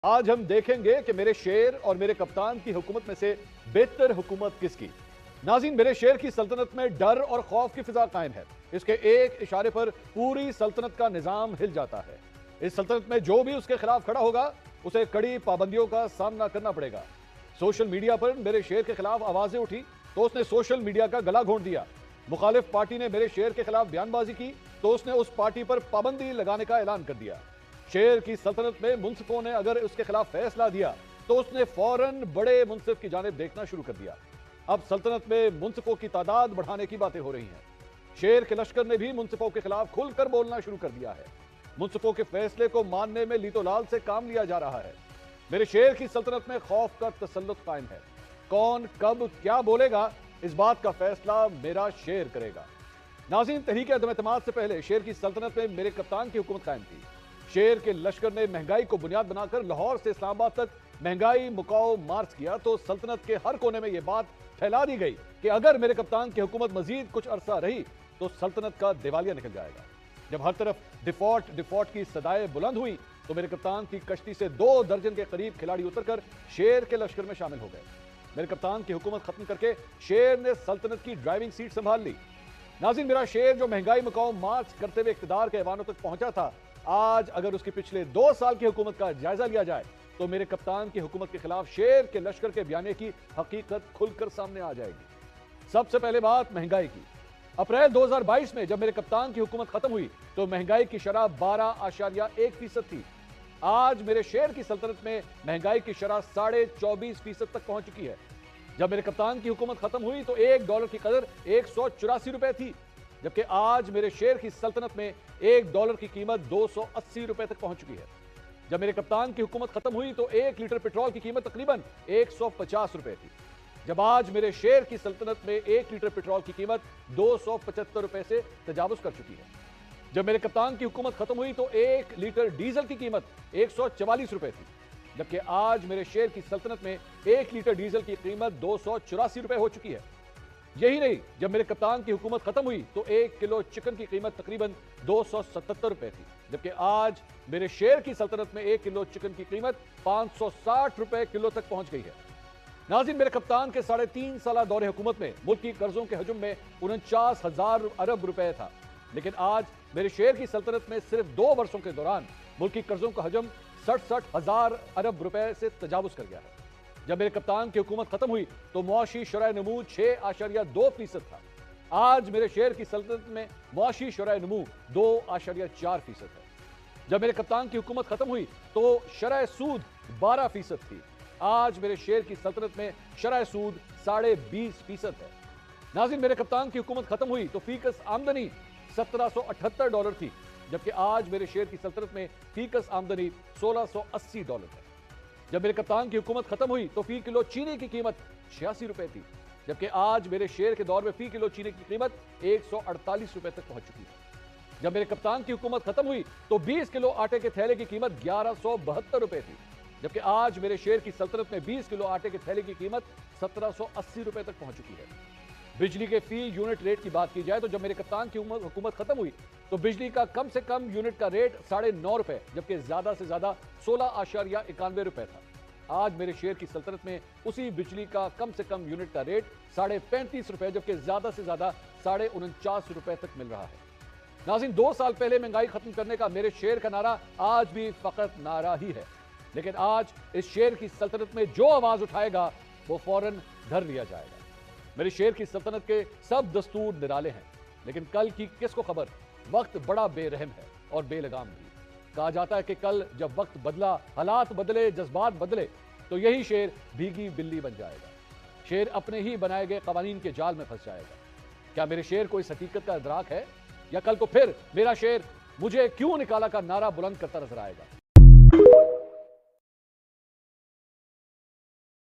آج ہم دیکھیں گے کہ میرے شیر اور میرے کپتان کی حکومت میں سے بہتر حکومت کس کی۔ ناظرین، میرے شیر کی سلطنت میں ڈر اور خوف کی فضا قائم ہے۔ اس کے ایک اشارے پر پوری سلطنت کا نظام ہل جاتا ہے۔ اس سلطنت میں جو بھی اس کے خلاف کھڑا ہوگا اسے کڑی پابندیوں کا سامنا کرنا پڑے گا۔ سوشل میڈیا پر میرے شیر کے خلاف آوازیں اٹھی تو اس نے سوشل میڈیا کا گلا گھونٹ دیا۔ مخالف پارٹی نے میرے شیر کے خلاف بیان بازی کی تو اس نے اس پارٹی پر پابندی لگانے کا اعلان کر دیا۔ شیر کی سلطنت میں منصفوں نے اگر اس کے خلاف فیصلہ دیا تو اس نے فوراً بڑے منصف کی جانب دیکھنا شروع کر دیا۔ اب سلطنت میں منصفوں کی تعداد بڑھانے کی باتیں ہو رہی ہیں۔ شیر کے لشکر نے بھی منصفوں کے خلاف کھل کر بولنا شروع کر دیا ہے۔ منصفوں کے فیصلے کو ماننے میں لیتو لال سے کام لیا جا رہا ہے۔ میرے شیر کی سلطنت میں خوف کا تسلط قائم ہے۔ کون کب کیا بولے گا اس بات کا فیصلہ میرا شیر کرے گا۔ ناظرین، تحریک عدم اعتماد سے پہلے شیر کی سلطنت میں میرے کپتان کی حکومت قائم تھی۔ شیر کے لشکر نے مہنگائی کو بنیاد بنا کر لاہور سے اسلام آباد تک مہنگائی مکاؤ مارچ کیا تو سلطنت کے ہر کونے میں یہ بات پھیلا دی گئی کہ اگر میرے کپتان کی حکومت مزید کچھ عرصہ رہی تو سلطنت کا دیوالیہ نکل جائے گا۔ جب ہر طرف ڈیفالٹ کی صدائیں بلند ہوئی تو میرے کپتان کی کشتی سے 2 درجن کے قریب کھلاڑی اتر کر شیر کے لشکر میں شامل ہو گئے۔ میرے کپتان کی حکومت ختم کر کے شیر نے سلطنت کی ڈرائیونگ سیٹ سنبھال لی۔ ناظرین، میرا شیر جو مہنگائی مکاؤ مارچ کرتے ہوئے اقتدار کے ایوانوں تک پہنچا تھا، آج اگر اس کی پچھلے 2 سال کی حکومت کا جائزہ لیا جائے تو میرے کپتان کی حکومت کے خلاف شیر کے لشکر کے بیانے کی حقیقت کھل کر سامنے آ جائے گی۔ سب سے پہلے بات مہنگائی کی۔ اپریل 2022 میں جب میرے کپتان کی حکومت ختم ہوئی تو مہنگائی کی شرح 12.1% تھی۔ آج میرے شیر کی سلطنت میں مہنگائی کی شرح 24.5% تک پہنچ چکی ہے۔ جب میرے کپتان کی حکومت ختم ہوئی تو $1 کی قدر 184 روپے تھی، جبکہ آج میرے شیر کی سلطنت میں $1 کی قیمت 280 روپے تک پہنچ چکی ہے۔ جب میرے کپتان کی حکومت ختم ہوئی تو 1 لیٹر پیٹرول کی قیمت تقریباً 150 روپے تھی، جب آج میرے شیر کی سلطنت میں 1 لیٹر پیٹرول کی قیمت 275 روپے سے تجاوز کر چکی ہے۔ جب میرے کپتان کی حکومت ختم ہوئی تو 1 لیٹر ڈیزل کی قیمت 144 روپے تھی، جبکہ آج میرے شیر کی سلطنت میں 1 لیٹر ڈیزل کی قیمت 284 روپے ہو چکی ہے۔ یہی نہیں، جب میرے کپتان کی حکومت ختم ہوئی تو 1 کلو چکن کی قیمت تقریباً 277 روپے تھی، جبکہ آج میرے شیر کی سلطنت میں 1 کلو چکن کی قیمت 560 روپے کلو تک پہنچ گئی ہے۔ ناظرین، میرے کپتان کے 3.5 سالہ دور حکومت میں ملکی قرضوں کے حجم میں 49,000 ارب روپے تھا، لیکن آج میرے شیر کی سلطنت میں صرف 2 برسوں کے دوران ملکی قرضوں کا حجم 67,000 ارب روپے سے تجاوز کر گیا ہے۔ جب میرے کپتان کی حکومت ختم ہوئی تو معاشی شرح نمو 6.2% تھا، آج میرے شیر کی سلطنت میں معاشی شرح نمو 2.4% ہے۔ جب میرے کپتان کی حکومت ختم ہوئی تو شرح سود 12% تھی، آج میرے شیر کی سلطنت میں شرح سود 20.5% ہے۔ ناظرین، میرے کپتان کی حکومت ختم ہوئی تو فیکس آمدنی $1778 تھی، جبکہ آج میرے شیر کی سلطنت میں فیکس آمدنی $1680 ہے۔ جب میرے کپتان کی حکومت ختم ہوئی تو فی کلو چینی کی قیمت 86 روپے تھی، جبکہ آج میرے شیر کے دور میں فی کلو چینی کی قیمت 148 روپے تک پہنچ چکی ہے۔ جب میرے کپتان کی حکومت ختم ہوئی تو 20 کلو آٹے کے تھیلے کی قیمت 1172 روپے تھی، جبکہ آج میرے شیر کی سلطنت میں 20 کلو آٹے کے تھیلے کی قیمت 1780 روپے تک پہنچ چکی ہے۔ بجلی کے فی یونٹ ریٹ کی بات کی جائے تو جب میرے کپتان کی حکومت ختم ہوئی تو بجلی کا کم سے کم یونٹ کا ریٹ 9.5 روپے جبکہ زیادہ سے زیادہ 16.91 روپے تھا۔ آج میرے شیر کی سلطنت میں اسی بجلی کا کم سے کم یونٹ کا ریٹ 35.5 روپے جبکہ زیادہ سے زیادہ 49.5 روپے تک مل رہا ہے۔ ناظرین، 2 سال پہلے مہنگائی ختم کرنے کا میرے شیر کا نعرہ آج بھی فقط نعرہ ہی ہے، لیکن آج اس شیر کی سلطنت میں جو آواز اٹھائے گا وہ فوراً دھر لیا جائے گا۔ میرے شیر کی سلطنت کے سب دستور نرالے ہیں، لیکن کل کی کس کو خبر؟ وقت بڑا بے رحم ہے اور بے لگام بھی۔ کہا جاتا ہے کہ کل جب وقت بدلا، حالات بدلے، جذبات بدلے تو یہی شیر بھیگی بلی بن جائے گا۔ شیر اپنے ہی بنائے گئے قوانین کے جال میں پھنس جائے گا۔ کیا میرے شیر کو اس حقیقت کا ادراک ہے، یا کل کو پھر میرا شیر مجھے کیوں نکالا کا نعرہ بلند کرتا نظر آئے گا؟